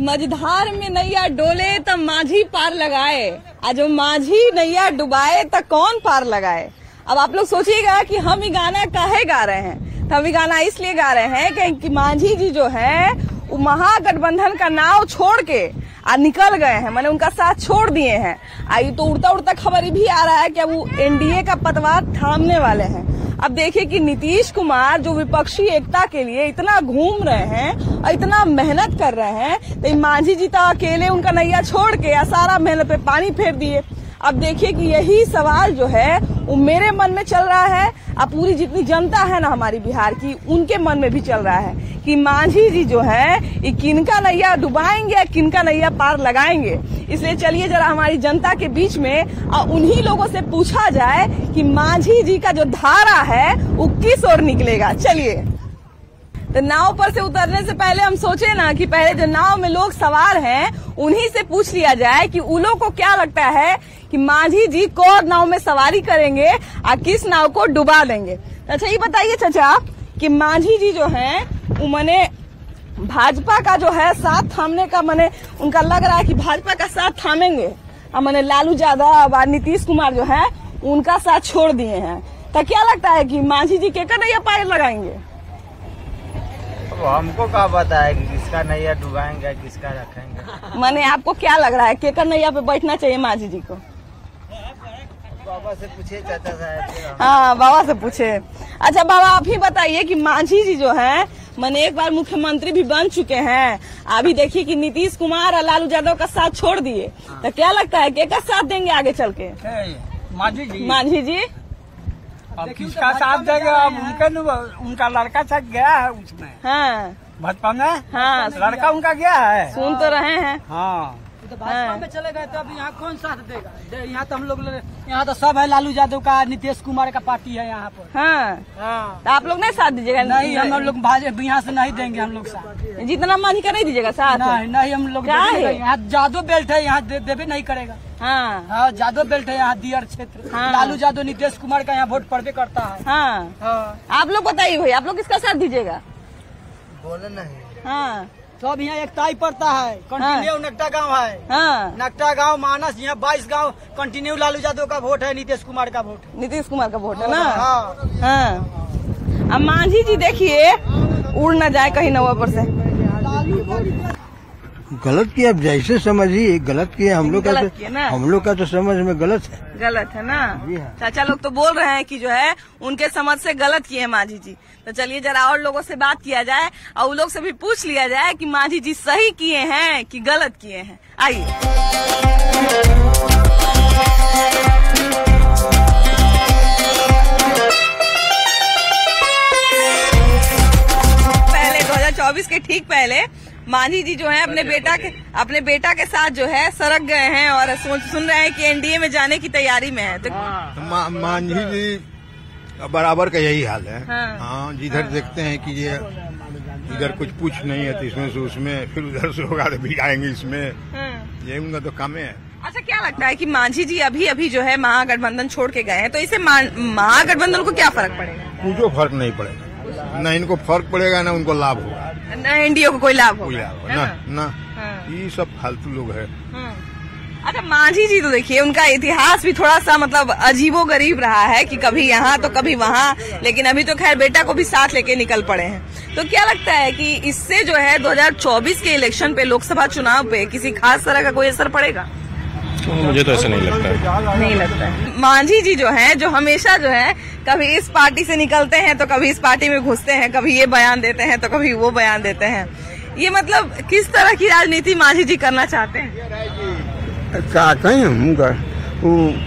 मझधार में नैया डोले तब माझी पार लगाए, आज जो माझी नैया डुबाए तब कौन पार लगाए। अब आप लोग सोचिएगा कि हम ये गाना काहे गा रहे हैं। तो हम ये गाना इसलिए गा रहे हैं कि माझी जी जो है वो महागठबंधन का नाव छोड़ के निकल गए हैं, मैंने उनका साथ छोड़ दिए हैं। आई तो उड़ता उड़ता खबर भी आ रहा है कि वो एनडीए का पतवार थामने वाले हैं। अब देखिए कि नीतीश कुमार जो विपक्षी एकता के लिए इतना घूम रहे हैं और इतना मेहनत कर रहे हैं, तो माझी जी तो अकेले उनका नैया छोड़ के सारा मेहनत पे पानी फेर दिए। अब देखिए कि यही सवाल जो है वो मेरे मन में चल रहा है, अब पूरी जितनी जनता है ना हमारी बिहार की, उनके मन में भी चल रहा है कि माझी जी जो है ये किनका नैया डुबाएंगे या किनका नैया पार लगाएंगे। इसलिए चलिए जरा हमारी जनता के बीच में उन्हीं लोगों से पूछा जाए कि माझी जी का जो धारा है वो किस ओर निकलेगा। चलिए, तो नाव पर से उतरने से पहले हम सोचे ना कि पहले जो नाव में लोग सवार हैं उन्हीं से पूछ लिया जाए कि उन लोगों को क्या लगता है कि माझी जी कौन नाव में सवारी करेंगे और किस नाव को डुबा देंगे। अच्छा ये बताइए चाचा कि माझी जी जो है वो मने भाजपा का जो है साथ थामने का, मने उनका लग रहा है कि भाजपा का साथ थामेंगे और मने लालू यादव और नीतीश कुमार जो है उनका साथ छोड़ दिए हैं। तो क्या लगता है कि माझी जी केकर नैया पार लगाएंगे? हमको क्या पता है कि किसका नैया डुबाएंगे किसका रखेंगे। माने आपको क्या लग रहा है केकर नैया पे बैठना चाहिए माझी जी को? बाबा से पूछे चाचा साहब। हाँ, बाबा से पूछे। अच्छा बाबा आप ही बताइए कि माझी जी जो है मैंने एक बार मुख्यमंत्री भी बन चुके हैं, अभी देखिए कि नीतीश कुमार और लालू यादव का साथ छोड़ दिए, तो क्या लगता है केकर साथ देंगे आगे चल के? माझी जी। माझी जी अब किसका साथ देगा? अब उनका लड़का साथ गया है उसमें। हाँ भाजपा में। हाँ लड़का उनका गया है, सुन तो रहे हैं। हाँ तो भाजपा में चले गए तो अब यहाँ कौन साथ देगा? यहाँ तो हम लोग यहाँ तो सब है, लालू यादव का नीतीश कुमार का पार्टी है यहाँ पर। हाँ, तो आप लोग नहीं साथ दीजिएगा? नहीं, हम लोग भाजपा यहाँ से नहीं देंगे हम लोग साथ। जितना माझी का नहीं दीजिएगा साथ? नहीं हम लोग यहाँ जादव बेल्ट है, यहाँ देवे नहीं करेगा। हाँ जादव बेल्ट है यहाँ दियर क्षेत्र। लालू यादव नीतीश कुमार का यहाँ वोट पड़बे करता है। हाँ, आप लोग बताइए भाई आप लोग किसका साथ दीजिएगा? बोले नहीं। हाँ तो अब यहाँ एक ताई पड़ता है, कंटिन्यू नकटा गांव है। हाँ नकटा गांव मानस, यहाँ 22 गांव कंटिन्यू लालू यादव का वोट है, नीतीश कुमार का वोट है। नीतीश कुमार का वोट है ना? हाँ। हाँ। अब माझी जी देखिए उड़ न जाए कहीं नवा पर से। गलत किया, अब जैसे समझिए गलत किया। हम लोग का तो समझ में गलत है ना? चाचा लोग तो बोल रहे हैं कि जो है उनके समझ से गलत किए हैं माझी जी। तो चलिए जरा और लोगों से बात किया जाए और उन लोग से भी पूछ लिया जाए कि माझी जी सही किए हैं कि गलत किए हैं। आइए पहले 2024 के ठीक पहले माझी जी जो है अपने बेटा के साथ जो है सड़क गए हैं और सुन रहे हैं कि एनडीए में जाने की तैयारी में है। तो माझी जी बराबर का यही हाल है। हाँ, जिधर देखते हैं कि ये इधर कुछ पूछ नहीं है तो इसमें से उसमें, फिर उधर से होगा तो भी आएंगे इसमें, यही उनका तो काम है। अच्छा क्या लगता है कि माझी जी अभी जो है महागठबंधन छोड़ के गए हैं, तो इससे महागठबंधन को क्या फर्क पड़ेगा? कुछ फर्क नहीं पड़ेगा, न इनको फर्क पड़ेगा न उनको लाभ होगा, न एनडीए को कोई लाभ होगा ना। ये सब फालतू लोग है। अच्छा माझी जी तो देखिए उनका इतिहास भी थोड़ा सा मतलब अजीबो गरीब रहा है कि कभी यहाँ तो कभी वहाँ, लेकिन अभी तो खैर बेटा को भी साथ लेके निकल पड़े हैं। तो क्या लगता है कि इससे जो है 2024 के इलेक्शन पे, लोकसभा चुनाव पे किसी खास तरह का कोई असर पड़ेगा? मुझे तो ऐसा नहीं लगता है। माझी जी जो है जो हमेशा जो है कभी इस पार्टी से निकलते हैं तो कभी इस पार्टी में घुसते हैं, कभी ये बयान देते हैं तो कभी वो बयान देते हैं। ये मतलब किस तरह की राजनीति माझी जी करना चाहते हैं? चाहते हैं हम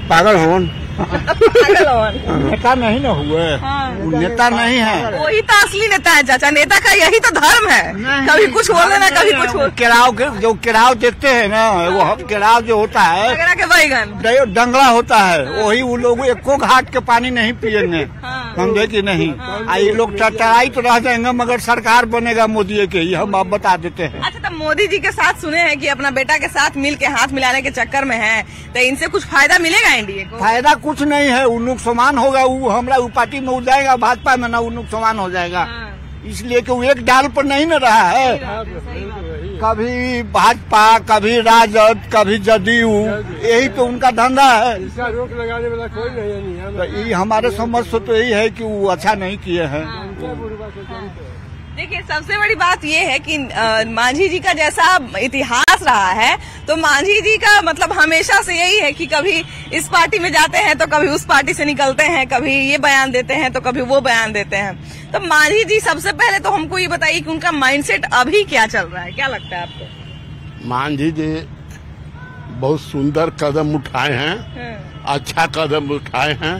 पागल होन। नेता नहीं न हुए। नेता नहीं है, वही तो असली नेता है चाचा। नेता का यही तो धर्म है, कभी कुछ बोल देना कभी कुछ बोल। जो किराव देते हैं ना, वो हम किराव जो होता है के बैगन डंगला होता है, वही वो लोग एको घाट के पानी नहीं पियेंगे, समझे कि नहीं? ये लोग टराई तो रह जाएंगे मगर सरकार बनेगा मोदी के ही, हम आप बता देते हैं। अच्छा तो मोदी जी के साथ सुने हैं कि अपना बेटा के साथ मिल के हाथ मिलाने के चक्कर में है, तो इनसे कुछ फायदा मिलेगा एनडीए को? फायदा कुछ नहीं है, वो नुकसान होगा। वो हमारा पार्टी में हो जाएगा, भाजपा में ना वो नुकसान हो जाएगा। इसलिए कि वो एक डाल पर नहीं न रहा है। कभी भाजपा, कभी राजद, कभी जदयू, यही तो उनका धंधा है। इसका रोक लगाने वाला कोई नहीं है। तो ये हमारे समझ से तो यही है कि वो अच्छा नहीं किए हैं। देखिए, सबसे बड़ी बात ये है कि मांझी जी का जैसा इतिहास रहा है, तो मांझी जी का मतलब हमेशा से यही है कि कभी इस पार्टी में जाते हैं तो कभी उस पार्टी से निकलते हैं, कभी ये बयान देते हैं तो कभी वो बयान देते हैं। तो मांझी जी, सबसे पहले तो हमको ये बताइए कि उनका माइंडसेट अभी क्या चल रहा है, क्या लगता है आपको? मांझी जी बहुत सुंदर कदम उठाए हैं, अच्छा कदम उठाए हैं।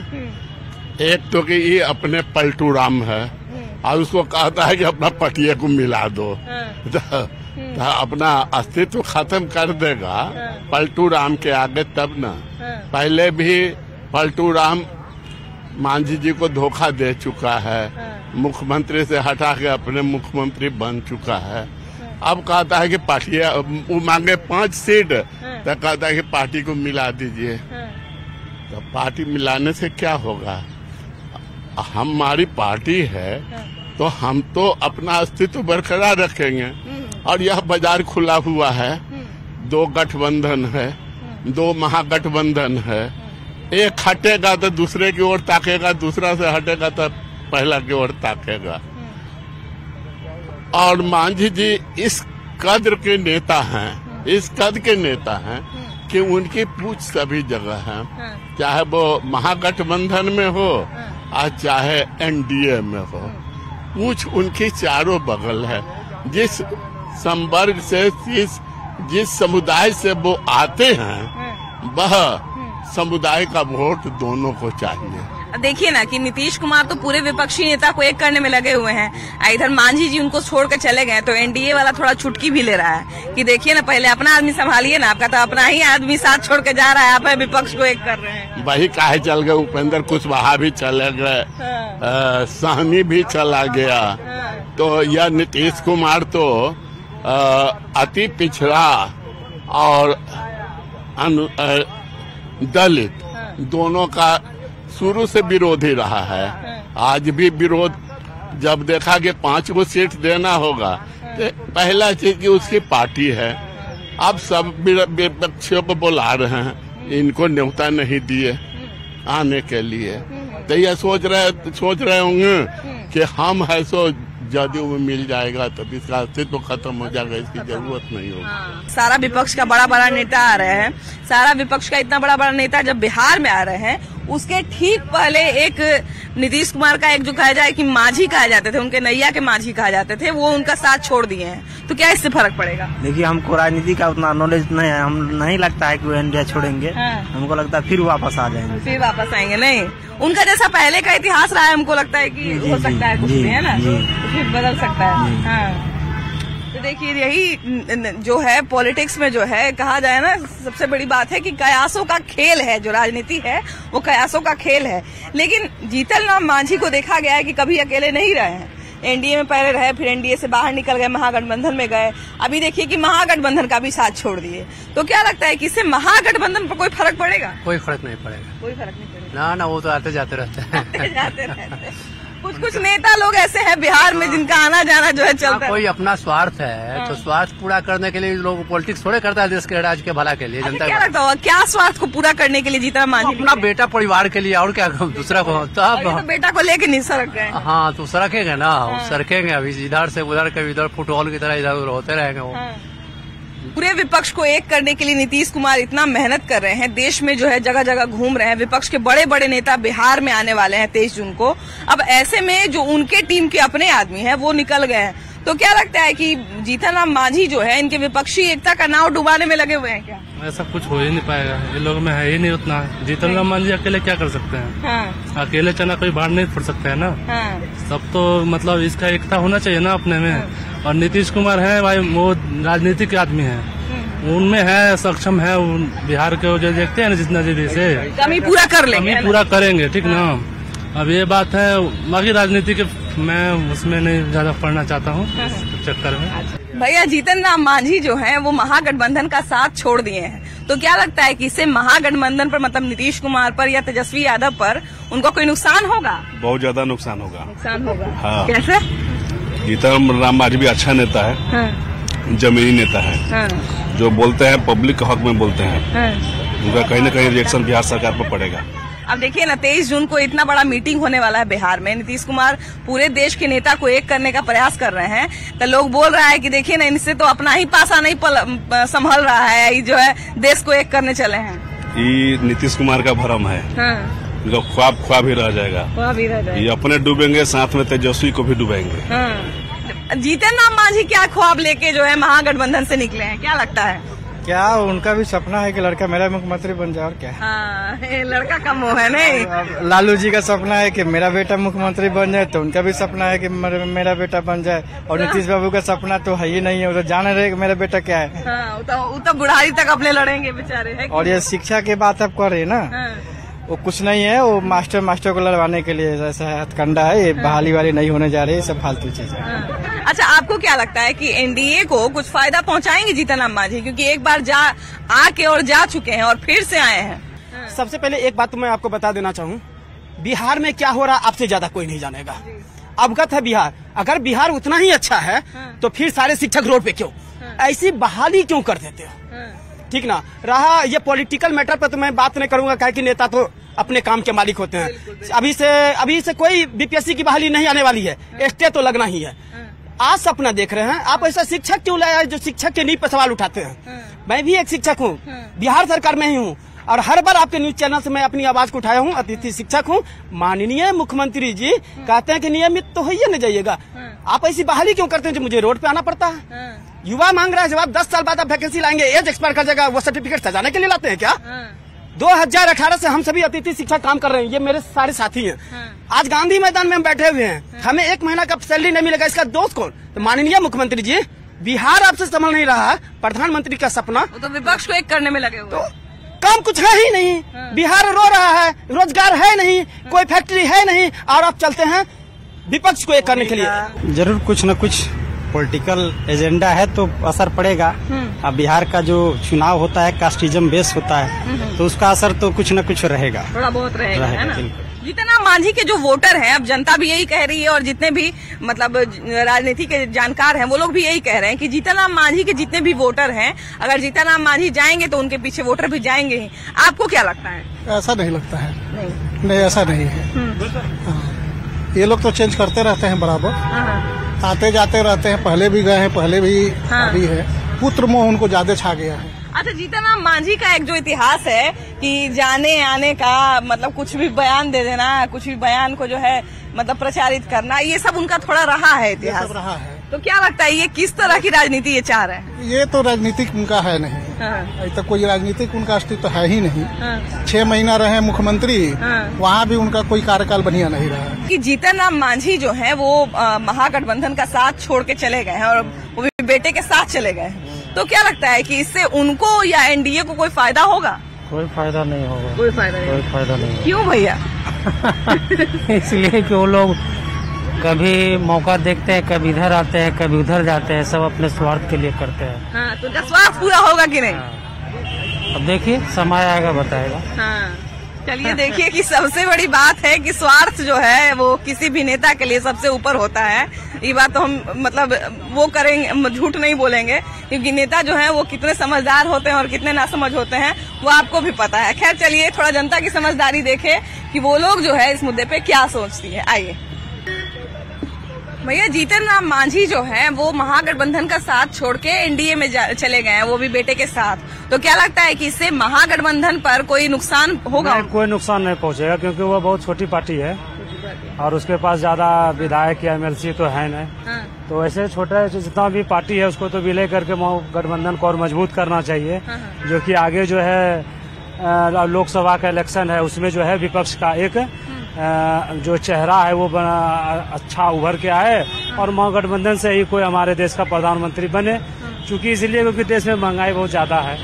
एक तो कि ये अपने पलटू राम है और उसको कहता है कि अपना पटिया को मिला दो, तो अपना अस्तित्व खत्म कर देगा पलटू राम के आगे तब ना। पहले भी पलटू राम मांझी जी को धोखा दे चुका है, मुख्यमंत्री से हटा के अपने मुख्यमंत्री बन चुका है। अब कहता है कि पार्टियां, वो मांगे 5 सीट, तो कहता है कि पार्टी को मिला दीजिए। तो पार्टी मिलाने से क्या होगा? हमारी पार्टी है तो हम तो अपना अस्तित्व बरकरार रखेंगे। और यह बाजार खुला हुआ है, 2 गठबंधन है, 2 महागठबंधन है। एक हटेगा तो दूसरे की ओर ताकेगा, दूसरा से हटेगा तो पहला की ओर ताकेगा। और मांझी जी इस कद्र के नेता हैं, इस कद के नेता हैं कि उनकी पूछ सभी जगह है, चाहे वो महागठबंधन में हो और चाहे एनडीए में हो। पूछ उनकी चारों बगल है। जिस संवर्ग से, जिस समुदाय से वो आते हैं, वह समुदाय का वोट दोनों को चाहिए। देखिए ना कि नीतीश कुमार तो पूरे विपक्षी नेता को एक करने में लगे हुए हैं, इधर मांझी जी उनको छोड़ के चले गए, तो एनडीए वाला थोड़ा छुटकी भी ले रहा है कि देखिए ना, पहले अपना आदमी संभालिए ना, आपका तो अपना ही आदमी साथ छोड़ के जा रहा है, आप विपक्ष को एक कर रहे हैं। वही काहे चल गए, उपेंद्र कुशवाहा भी चले गए, साहनी भी चला गया। तो यह नीतीश कुमार तो अति पिछड़ा और दलित दोनों का शुरू से विरोधी रहा है। आज भी विरोध, जब देखा कि 5 को सीट देना होगा तो पहला चीज की उसकी पार्टी है। अब सब विपक्षियों को बुला रहे हैं, इनको न्योता नहीं दिए आने के लिए। तो यह सोच रहे होंगे कि हम है सो जदयू में मिल जाएगा तब इसका अस्तित्व खत्म हो जाएगा, इसकी जरूरत नहीं होगी। सारा विपक्ष का बड़ा बड़ा नेता आ रहे हैं, सारा विपक्ष का इतना बड़ा बड़ा नेता जब बिहार में आ रहे हैं, उसके ठीक पहले एक नीतीश कुमार का एक जो कहा जाए कि मांझी कहा जाते थे, उनके नैया के मांझी कहा जाते थे, वो उनका साथ छोड़ दिए हैं। तो क्या इससे फर्क पड़ेगा? देखिए, हमको राजनीति का उतना नॉलेज नहीं है, हम नहीं लगता है कि वो इंडिया छोड़ेंगे। हमको लगता है फिर वापस आ जाएंगे, फिर वापस आएंगे। नहीं, उनका जैसा पहले का इतिहास रहा है, हमको लगता है कि हो सकता है कुछ भी, है ना, फिर बदल सकता है। हाँ, तो देखिए, यही जो है पॉलिटिक्स में जो है कहा जाए ना, सबसे बड़ी बात है कि कयासों का खेल है, जो राजनीति है वो कयासों का खेल है। लेकिन जीतन राम मांझी को देखा गया है कि कभी अकेले नहीं रहे हैं, एनडीए में पहले रहे, फिर एनडीए से बाहर निकल गए, महागठबंधन में गए, अभी देखिए कि महागठबंधन का भी साथ छोड़ दिए। तो क्या लगता है कि इससे महागठबंधन पर कोई फर्क पड़ेगा? कोई फर्क नहीं पड़ेगा, कोई फर्क नहीं पड़ेगा। ना, वो तो आते जाते रहते हैं। जाते रहते हैं। कुछ नेता लोग ऐसे हैं बिहार में जिनका आना जाना जो है चलता है। कोई अपना स्वार्थ है, तो स्वार्थ पूरा करने के लिए लोग पॉलिटिक्स थोड़े करता है, देश के राज्य के भला के लिए, जनता। क्या लगता है क्या स्वार्थ को पूरा करने के लिए जीतन मांझी? अपना बेटा परिवार के लिए, और क्या दूसरा को। तब तो बेटा को लेके नहीं सड़क गए। हाँ, तो सड़केंगे ना, सड़केंगे अभी इधर से उधर, कभी इधर फुटबॉल की तरह इधर उधर होते रहेंगे वो। पूरे विपक्ष को एक करने के लिए नीतीश कुमार इतना मेहनत कर रहे हैं, देश में जो है जगह जगह घूम रहे हैं, विपक्ष के बड़े बड़े नेता बिहार में आने वाले हैं 23 जून को। अब ऐसे में जो उनके टीम के अपने आदमी हैं वो निकल गए हैं, तो क्या लगता है कि जीतन राम मांझी जो है इनके विपक्षी एकता का नाव डुबाने में लगे हुए हैं क्या? ऐसा कुछ हो ही नहीं पाएगा, ये लोग में है ही नहीं उतना। जीतन राम मांझी अकेले क्या कर सकते हैं? अकेले चना कोई बाहर नहीं फुट सकता है ना। सब तो मतलब इसका एकता होना चाहिए ना अपने में। और नीतीश कुमार है भाई, वो राजनीतिक आदमी है, उनमें है, सक्षम है, बिहार के जो देखते हैं ना जितना जी से कमी पूरा कर लेंगे, कमी पूरा करेंगे, ठीक ना। अब ये बात है, बाकी राजनीति के मैं उसमें नहीं ज्यादा पढ़ना चाहता हूँ चक्कर में। भैया, जीतन राम मांझी जो है वो महागठबंधन का साथ छोड़ दिए हैं, तो क्या लगता है कि इससे महागठबंधन पर, मतलब नीतीश कुमार पर या तेजस्वी यादव पर, उनको कोई नुकसान होगा? बहुत ज्यादा नुकसान होगा। नुकसान होगा? हाँ। कैसे? जीतन राम मांझी भी अच्छा नेता है। जमीनी नेता है, जो बोलते हैं पब्लिक के हक में बोलते हैं, उनका कहीं न कहीं रिएक्शन बिहार सरकार पर पड़ेगा। अब देखिए ना, 23 जून को इतना बड़ा मीटिंग होने वाला है बिहार में। नीतीश कुमार पूरे देश के नेता को एक करने का प्रयास कर रहे हैं, तो लोग बोल रहा है कि देखिए ना, इनसे तो अपना ही पासा नहीं संभल रहा है, ये जो है देश को एक करने चले हैं। ये नीतीश कुमार का भरम है, इनका ख्वाब ही रह जाएगा। ये अपने डूबेंगे, साथ में तेजस्वी को भी डूबेंगे। जीतन राम मांझी क्या ख्वाब लेके जो है महागठबंधन से निकले हैं, क्या लगता है? क्या उनका भी सपना है कि लड़का मेरा मुख्यमंत्री बन जाए, और क्या। हाँ, लड़का का मोह है नहीं। लालू जी का सपना है कि मेरा बेटा मुख्यमंत्री बन जाए, तो उनका भी सपना है कि मेरा बेटा बन जाए। और नीतीश बाबू का सपना तो है ही नहीं है, वो तो जान रहे कि मेरा बेटा क्या है। हाँ, वो तो बुढ़ाई तक अपने लड़ेंगे बेचारे। और ये शिक्षा की बात आप कर रहे हैं ना, वो कुछ नहीं है, वो मास्टर को लड़वाने के लिए ऐसा हथकंडा है। ये बहाली वाली नहीं होने जा रही है, सब फालतू चीज है। अच्छा, आपको क्या लगता है कि एनडीए को कुछ फायदा पहुंचाएंगे जीतन राम मांझी, क्योंकि एक बार आके और जा चुके हैं और फिर से आए हैं? सबसे पहले एक बात तो मैं आपको बता देना चाहूँ, बिहार में क्या हो रहा आपसे ज्यादा कोई नहीं जानेगा। अवगत है बिहार। अगर बिहार उतना ही अच्छा है तो फिर सारे शिक्षक रोड पे क्यों, ऐसी बहाली क्यों कर देते हो? ठीक ना। रहा ये पॉलिटिकल मैटर पर तो मैं बात नहीं करूंगा, क्या कि नेता तो अपने काम के मालिक होते हैं। अभी से कोई बीपीएससी की बहाली नहीं आने वाली है, स्टे तो लगना ही है। आज सपना देख रहे हैं आप, ऐसा शिक्षक क्यों लाया जो शिक्षक के नींव पर सवाल उठाते हैं? मैं भी एक शिक्षक हूँ, बिहार सरकार में ही हूँ, और हर बार आपके न्यूज चैनल से मैं अपनी आवाज को उठाया हूँ। अतिथि शिक्षक हूँ। माननीय मुख्यमंत्री जी कहते हैं कि नियमित तो है न जाइएगा, आप ऐसी बहाली क्यों करते हैं जो मुझे रोड पे आना पड़ता है? युवा मांग रहा है जवाब, 10 साल बाद आप वैकेंसी लाएंगे, एज एक्सपायर कर जाएगा, वो सर्टिफिकेट सजाने के लिए लाते हैं क्या? 2018 से हम सभी अतिथि शिक्षक काम कर रहे हैं, ये मेरे सारे साथी हैं। आज गांधी मैदान में हम बैठे हुए हैं, हमें 1 महीना का सैलरी नहीं मिलेगा, इसका दोस्त कौन? तो माननीय मुख्यमंत्री जी, बिहार आपसे संभल नहीं रहा है, प्रधानमंत्री का सपना तो विपक्ष को एक करने में लगे हुए। तो काम कुछ है ही नहीं, बिहार रो रहा है, रोजगार है नहीं, कोई फैक्ट्री है नहीं, और आप चलते हैं विपक्ष को एक करने के लिए। जरूर कुछ न कुछ पॉलिटिकल एजेंडा है तो असर पड़ेगा। अब बिहार का जो चुनाव होता है कास्टिज्म बेस होता है, तो उसका असर तो कुछ न कुछ रहेगा, थोड़ा बहुत रहेगा, है ना? जीतन राम मांझी के जो वोटर हैं, अब जनता भी यही कह रही है, और जितने भी मतलब राजनीति के जानकार हैं वो लोग भी यही कह रहे हैं कि जीतन राम मांझी के जितने भी वोटर हैं, अगर जीतन राम मांझी जाएंगे तो उनके पीछे वोटर भी जाएंगे ही। आपको क्या लगता है? ऐसा नहीं लगता है। नहीं ऐसा नहीं है। ये लोग तो चेंज करते रहते हैं बराबर, आते जाते रहते हैं, पहले भी गए हैं, पहले भी अभी है। पुत्र मोह उनको ज्यादा छा गया है। अच्छा, जीतन राम मांझी का एक जो इतिहास है कि जाने आने का मतलब कुछ भी बयान दे देना, कुछ भी बयान को जो है मतलब प्रचारित करना, ये सब उनका थोड़ा रहा है इतिहास, रहा है। तो क्या लगता है ये किस तरह की राजनीति ये चाह रहे हैं? ये तो राजनीतिक उनका है नहीं, अभी तक कोई राजनीतिक उनका अस्तित्व है ही नहीं। 6 महीना रहे मुख्यमंत्री, वहाँ भी उनका कोई कार्यकाल बढ़िया नहीं रहा। कि जीतन राम मांझी जो है वो महागठबंधन का साथ छोड़ के चले गए हैं, और वो भी बेटे के साथ चले गए हैं, तो क्या लगता है कि इससे उनको या एनडीए को कोई फायदा होगा? कोई फायदा नहीं होगा। कोई फायदा नहीं। क्यों भैया? इसलिए कि वो लोग कभी मौका देखते हैं, कभी इधर आते हैं, कभी उधर जाते हैं, सब अपने स्वार्थ के लिए करते हैं। हाँ, तो स्वार्थ पूरा होगा कि नहीं? अब देखिए, समय आएगा बताएगा। हाँ, चलिए देखिए कि सबसे बड़ी बात है कि स्वार्थ जो है वो किसी भी नेता के लिए सबसे ऊपर होता है। ये बात तो हम मतलब वो करेंगे, झूठ नहीं बोलेंगे, क्योंकि नेता जो है वो कितने समझदार होते हैं और कितने नासमझ होते हैं वो आपको भी पता है। खैर चलिए, थोड़ा जनता की समझदारी देखे कि वो लोग जो है इस मुद्दे पे क्या सोचती है। आइए भैया, जीतन राम मांझी जो है वो महागठबंधन का साथ छोड़ के एनडीए में चले गए हैं, वो भी बेटे के साथ, तो क्या लगता है कि इससे महागठबंधन पर कोई नुकसान होगा? कोई नुकसान नहीं पहुंचेगा, क्योंकि वो बहुत छोटी पार्टी है और उसके पास ज्यादा विधायक या एमएलसी तो है नहीं। तो ऐसे छोटा जितना भी पार्टी है उसको तो विलय करके गठबंधन को और मजबूत करना चाहिए, जो कि आगे जो है लोकसभा का इलेक्शन है उसमें जो है विपक्ष का एक जो चेहरा है वो अच्छा उभर के आए और महागठबंधन से ही कोई हमारे देश का प्रधानमंत्री बने। चूंकि इसलिए क्योंकि देश में महंगाई बहुत ज्यादा है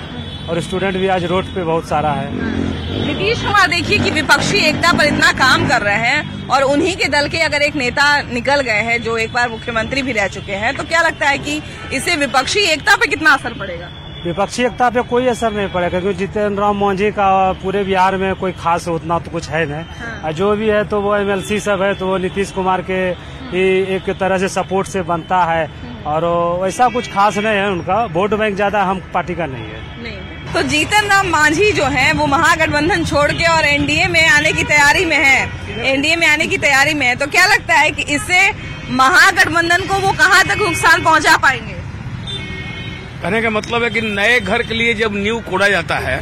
और स्टूडेंट भी आज रोड पे बहुत सारा है। नीतीश कुमार देखिए कि विपक्षी एकता पर इतना काम कर रहे हैं, और उन्हीं के दल के अगर एक नेता निकल गए हैं जो एक बार मुख्यमंत्री भी रह चुके हैं, तो क्या लगता है कि इससे विपक्षी एकता पे कितना असर पड़ेगा? विपक्षी एकता पे कोई असर नहीं पड़ेगा, क्योंकि जीतन राम मांझी का पूरे बिहार में कोई खास उतना तो कुछ है नहीं। जो भी है तो वो एमएलसी सब है तो वो नीतीश कुमार के एक तरह से सपोर्ट से बनता है। और वैसा कुछ खास नहीं है उनका, वोट बैंक ज्यादा हम पार्टी का नहीं है। नहीं। तो जीतन राम मांझी जो है वो महागठबंधन छोड़ के और एनडीए में आने की तैयारी में है, एनडीए में आने की तैयारी में है। तो क्या लगता है कि इससे महागठबंधन को वो कहाँ तक नुकसान पहुँचा पाएंगे? कहने का मतलब है कि नए घर के लिए जब नींव कोड़ा जाता है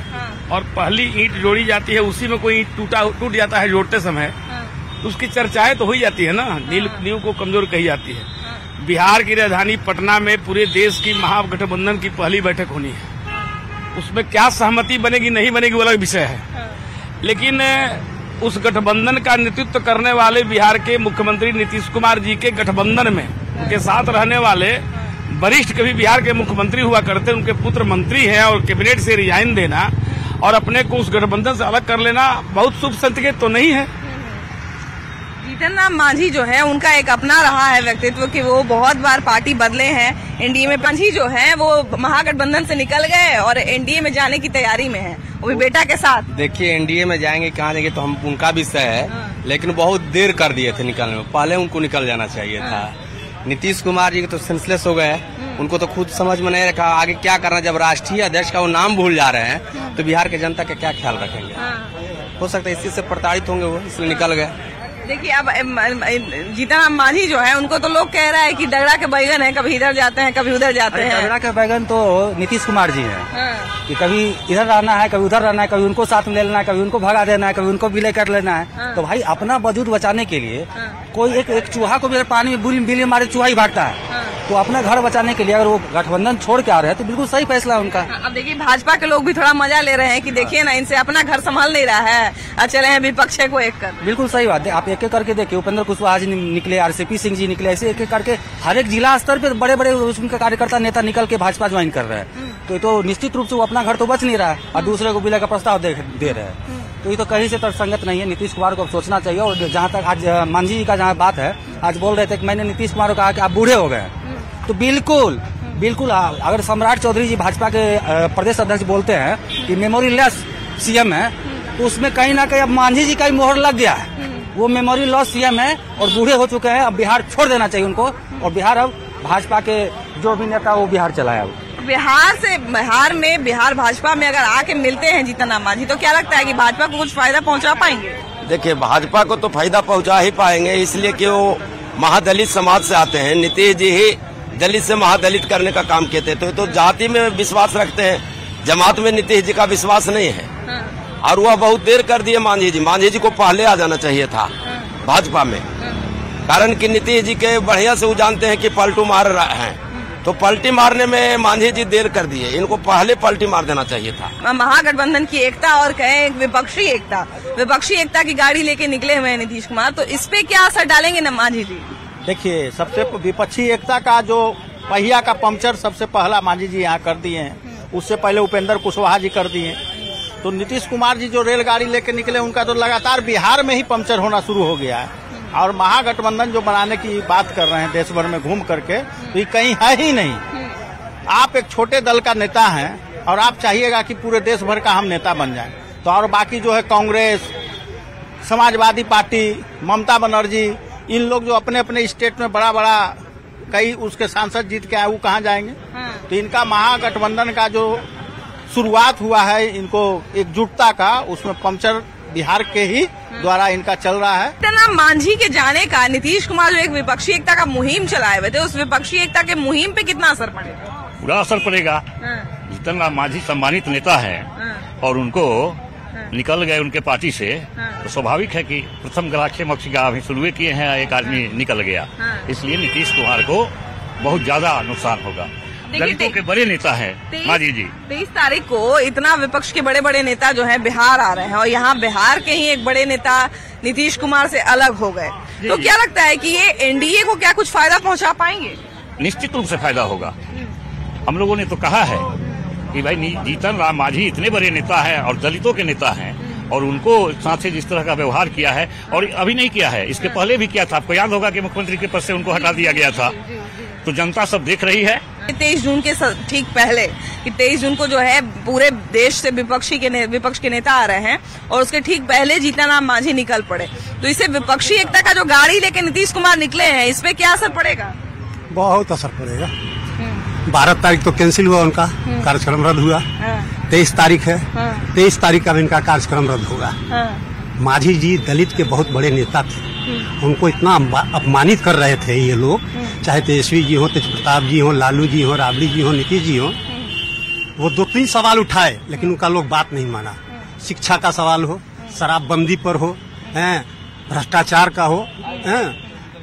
और पहली ईंट जोड़ी जाती है, उसी में कोई ईंट टूट जाता है जोड़ते समय, तो उसकी चर्चाएं तो हो ही जाती है ना, नींव को कमजोर कही जाती है। बिहार की राजधानी पटना में पूरे देश की महागठबंधन की पहली बैठक होनी है। उसमें क्या सहमति बनेगी नहीं बनेगी वो अलग विषय है, लेकिन उस गठबंधन का नेतृत्व करने वाले बिहार के मुख्यमंत्री नीतीश कुमार जी के गठबंधन में उनके साथ रहने वाले वरिष्ठ कभी बिहार के मुख्यमंत्री हुआ करते, उनके पुत्र मंत्री हैं, और कैबिनेट से रिजाइन देना और अपने को उस गठबंधन से अलग कर लेना बहुत शुभ संकेत तो नहीं है। जीतन राम मांझी जो है उनका एक अपना रहा है व्यक्तित्व कि वो बहुत बार पार्टी बदले हैं। एनडीए में मांझी जो है वो महागठबंधन से निकल गए और एनडीए में जाने की तैयारी में है, वो भी बेटा के साथ। देखिए एनडीए में जाएंगे कहाँ जाएंगे तो हम उनका विषय है, लेकिन बहुत देर कर दिए थे निकलने में, पहले उनको निकल जाना चाहिए था। नीतीश कुमार जी तो सेंसलेस हो गए, उनको तो खुद समझ में नहीं रखा आगे क्या करना। जब राष्ट्रीय अध्यक्ष का वो नाम भूल जा रहे हैं तो बिहार के जनता का क्या ख्याल रखेंगे? हो सकता है इसी से प्रताड़ित होंगे वो, इसलिए निकल गए। देखिए अब जीतन राम मांझी जो है उनको तो लोग कह रहा है कि डगरा के बैगन है, कभी इधर जाते हैं कभी उधर जाते हैं। डगरा के बैगन तो नीतीश कुमार जी है कि कभी इधर रहना है कभी उधर रहना है, कभी उनको साथ में ले लेना है, कभी उनको भगा देना है, कभी उनको विलय कर लेना है। तो भाई अपना वजूद बचाने के लिए कोई एक चूहा को भी अगर पानी में बिल्ली मारे चूहा ही भागता है, तो अपना घर बचाने के लिए अगर वो गठबंधन छोड़ के आ रहे हैं तो बिल्कुल सही फैसला है उनका। अब देखिए भाजपा के लोग भी थोड़ा मजा ले रहे हैं कि देखिए ना इनसे अपना घर संभाल नहीं रहा है, चले हैं विपक्ष को एक कर। बिल्कुल सही बात है, आप एक एक करके देखिए, उपेंद्र कुशवाहा जी निकले, आरसीपी सिंह जी निकले, ऐसे एक एक करके हर एक जिला स्तर पे बड़े बड़े उनके कार्यकर्ता नेता निकल के भाजपा ज्वाइन कर रहे हैं। तो निश्चित रूप से वो अपना घर तो बच नहीं रहा है और दूसरे को विलय का प्रस्ताव दे रहे हैं, तो ये तो कहीं से तर्कसंगत नहीं है। नीतीश कुमार को अब सोचना चाहिए। और जहाँ तक आज मांझी जी का जहाँ बात है, आज बोल रहे थे कि मैंने नीतीश कुमार को कहा कि आप बूढ़े हो गए, तो बिल्कुल अगर सम्राट चौधरी जी भाजपा के प्रदेश अध्यक्ष बोलते हैं कि मेमोरी लेस सीएम है, तो उसमें कहीं ना कहीं अब मांझी जी का ही मोहर लग गया है। वो मेमोरी लॉस सीएम है और बूढ़े हो चुके हैं, अब बिहार छोड़ देना चाहिए उनको, और बिहार अब भाजपा के जो भी नेता वो बिहार चलाया। बिहार भाजपा में अगर आके मिलते हैं जीतन राम मांझी, तो क्या लगता है कि भाजपा को कुछ फायदा पहुंचा पाएंगे? देखिए भाजपा को तो फायदा पहुंचा ही पाएंगे, इसलिए कि वो महादलित समाज से आते हैं। नीतीश जी ही दलित से महादलित करने का काम किए थे, तो जाति में विश्वास रखते हैं, जमात में नीतीश जी का विश्वास नहीं है। और वह बहुत देर कर दिए मांझी जी को पहले आ जाना चाहिए था भाजपा में, कारण कि नीतीश जी के बढ़िया से वो जानते हैं कि पलटू मार रहे हैं, तो पलटी मारने में मांझी जी देर कर दिए, इनको पहले पलटी मार देना चाहिए था। महागठबंधन की एकता और कहें विपक्षी एकता की गाड़ी लेके निकले हुए हैं नीतीश कुमार, तो इस पे क्या असर डालेंगे न मांझी जी? देखिए सबसे विपक्षी एकता का जो पहिया का पंक्चर सबसे पहला मांझी जी यहाँ कर दिए हैं, उससे पहले उपेंद्र कुशवाहा जी कर दिए। तो नीतीश कुमार जी जो रेलगाड़ी लेके निकले उनका तो लगातार बिहार में ही पंक्चर होना शुरू हो गया है। और महागठबंधन जो बनाने की बात कर रहे हैं देश भर में घूम करके, तो ये कहीं है ही नहीं। आप एक छोटे दल का नेता हैं और आप चाहिएगा कि पूरे देश भर का हम नेता बन जाएं, तो और बाकी जो है कांग्रेस, समाजवादी पार्टी, ममता बनर्जी, इन लोग जो अपने अपने स्टेट में बड़ा बड़ा कई उसके सांसद जीत के आए, वो कहाँ जाएंगे? तो इनका महागठबंधन का जो शुरुआत हुआ है इनको एकजुटता का, उसमें पंक्चर बिहार के ही द्वारा इनका चल रहा है। जीतन राम मांझी के जाने का नीतीश कुमार जो एक विपक्षी एकता का मुहिम चलाए हुए थे, उस विपक्षी एकता के मुहिम पे कितना असर पड़ेगा? पूरा असर पड़ेगा। जीतन राम मांझी सम्मानित नेता है और उनको निकल गए उनके पार्टी से, तो स्वाभाविक है कि प्रथम ग्राह्य मक्षिका अभी शुरू किए हैं, एक आदमी निकल गया, इसलिए नीतीश कुमार को बहुत ज्यादा नुकसान होगा। दलितों के बड़े नेता है मांझी जी। 23 तारीख को इतना विपक्ष के बड़े बड़े नेता जो है बिहार आ रहे हैं, और यहाँ बिहार के ही एक बड़े नेता नीतीश कुमार से अलग हो गए, तो क्या लगता है कि ये एनडीए को क्या कुछ फायदा पहुँचा पाएंगे? निश्चित रूप से फायदा होगा। हम लोगों ने तो कहा है कि भाई जीतन राम मांझी इतने बड़े नेता है और दलितों के नेता हैं, और उनको साथ से जिस तरह का व्यवहार किया है, और अभी नहीं किया है, इसके पहले भी किया था। आपको याद होगा कि मुख्यमंत्री के पद से उनको हटा दिया गया था, तो जनता सब देख रही है। 23 जून के ठीक पहले कि 23 जून को जो है पूरे देश से विपक्ष के नेता आ रहे हैं, और उसके ठीक पहले जीतन राम मांझी निकल पड़े, तो इसे विपक्षी एकता का जो गाड़ी लेके नीतीश कुमार निकले हैं, इस पे क्या असर पड़ेगा? बहुत असर पड़ेगा। 12 तारीख तो कैंसिल हुआ उनका कार्यक्रम, रद्द हुआ। 23 तारीख है, 23 तारीख का भी इनका कार्यक्रम रद्द होगा। मांझी जी दलित के बहुत बड़े नेता थे, उनको इतना अपमानित कर रहे थे ये लोग, चाहे तेजस्वी जी हो, तेज प्रताप जी हो, लालू जी हो, राबड़ी जी हो, नीतीश जी हो। वो 2-3 सवाल उठाए लेकिन उनका लोग बात नहीं माना। शिक्षा का सवाल हो, शराबबंदी पर हो, भ्रष्टाचार का हो,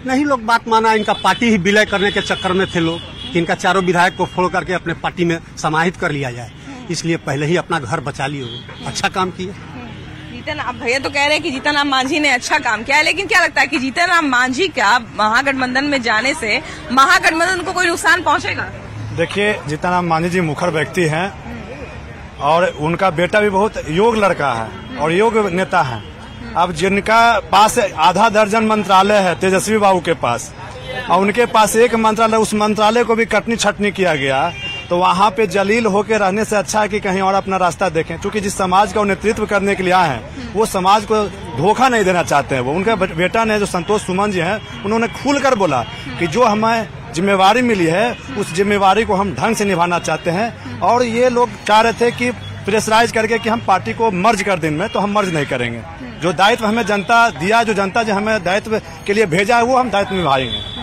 नहीं लोग बात माना। इनका पार्टी ही विलय करने के चक्कर में थे लोग कि इनका चारों विधायक को फोड़ करके अपने पार्टी में समाहित कर लिया जाए, इसलिए पहले ही अपना घर बचा लिए। अच्छा काम किया। जीतन राम भैया तो कह रहे हैं कि जीतन राम मांझी ने अच्छा काम किया है, लेकिन क्या लगता है कि जीतन राम मांझी का महागठबंधन में जाने से महागठबंधन को कोई नुकसान पहुंचेगा? देखिए, जीतन राम मांझी जी मुखर व्यक्ति हैं और उनका बेटा भी बहुत योग्य लड़का है और योग्य नेता है। अब जिनका पास आधा दर्जन मंत्रालय है तेजस्वी बाबू के पास, और उनके पास एक मंत्रालय, उस मंत्रालय को भी कटनी छटनी किया गया, तो वहाँ पे जलील होकर रहने से अच्छा है कि कहीं और अपना रास्ता देखें। क्योंकि जिस समाज का वो नेतृत्व करने के लिए आए हैं, वो समाज को धोखा नहीं देना चाहते हैं। वो उनका बेटा ने, जो संतोष सुमन जी हैं, उन्होंने खुलकर बोला कि जो हमें जिम्मेवारी मिली है उस जिम्मेवारी को हम ढंग से निभाना चाहते हैं। और ये लोग चाह रहे थे कि प्रेशराइज करके कि हम पार्टी को मर्ज कर दें, में तो हम मर्ज नहीं करेंगे। जो दायित्व हमें जनता दिया, जो जनता जो हमें दायित्व के लिए भेजा है, वो हम दायित्व निभाएंगे।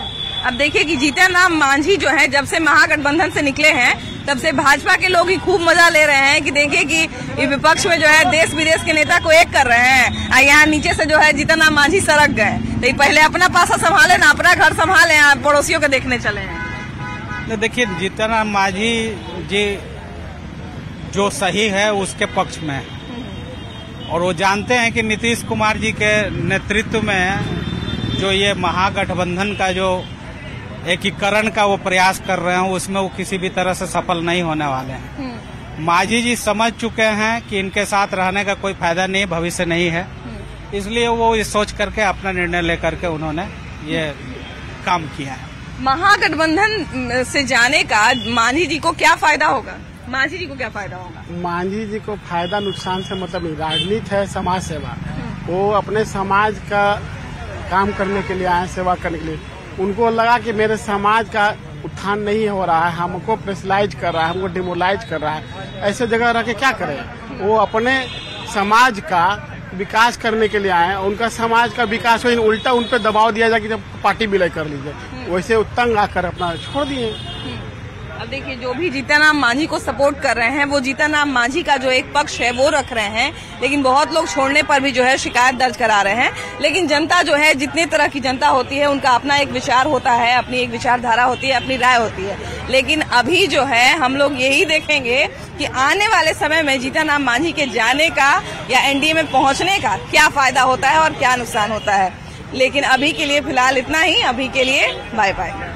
अब देखिए कि जीतन राम मांझी जो है, जब से महागठबंधन से निकले हैं तब से भाजपा के लोग ही खूब मजा ले रहे हैं कि देखिए कि विपक्ष में जो है देश विदेश के नेता को एक कर रहे हैं, और यहाँ नीचे से जो है जीतन राम मांझी सरक गए। तो पहले अपना पासा संभाले ना, अपना घर संभाले, पड़ोसियों को देखने चले हैं। तो देखिए, जीतन राम मांझी जी जो सही है उसके पक्ष में, और वो जानते हैं कि नीतीश कुमार जी के नेतृत्व में जो ये महागठबंधन का जो एकीकरण का वो प्रयास कर रहे हैं, उसमें वो किसी भी तरह से सफल नहीं होने वाले हैं। मांझी जी समझ चुके हैं कि इनके साथ रहने का कोई फायदा नहीं, भविष्य नहीं है, इसलिए वो ये सोच करके अपना निर्णय लेकर के उन्होंने ये काम किया है। महागठबंधन से जाने का मांझी जी को क्या फायदा होगा? मांझी जी को क्या फायदा होगा? मांझी जी को फायदा नुकसान से मतलब नहीं, राजनीति है समाज सेवा। वो अपने समाज का काम करने के लिए आए, सेवा करने के लिए। उनको लगा कि मेरे समाज का उत्थान नहीं हो रहा है, हमको प्रेशराइज कर रहा है, हमको डिमोलाइज कर रहा है, ऐसे जगह रह के क्या करें। वो अपने समाज का विकास करने के लिए आए, उनका समाज का विकास हो, उल्टा उन पर दबाव दिया जाए कि जब पार्टी विलय कर लीजिए, वैसे तंग आकर अपना छोड़ दिए। अब देखिए, जो भी जीतन राम मांझी को सपोर्ट कर रहे हैं वो जीतन राम मांझी का जो एक पक्ष है वो रख रहे हैं, लेकिन बहुत लोग छोड़ने पर भी जो है शिकायत दर्ज करा रहे हैं। लेकिन जनता जो है, जितने तरह की जनता होती है, उनका अपना एक विचार होता है, अपनी एक विचारधारा होती है, अपनी राय होती है। लेकिन अभी जो है हम लोग यही देखेंगे कि आने वाले समय में जीतन राम मांझी के जाने का या एनडीए में पहुंचने का क्या फायदा होता है और क्या नुकसान होता है। लेकिन अभी के लिए फिलहाल इतना ही। अभी के लिए बाय बाय।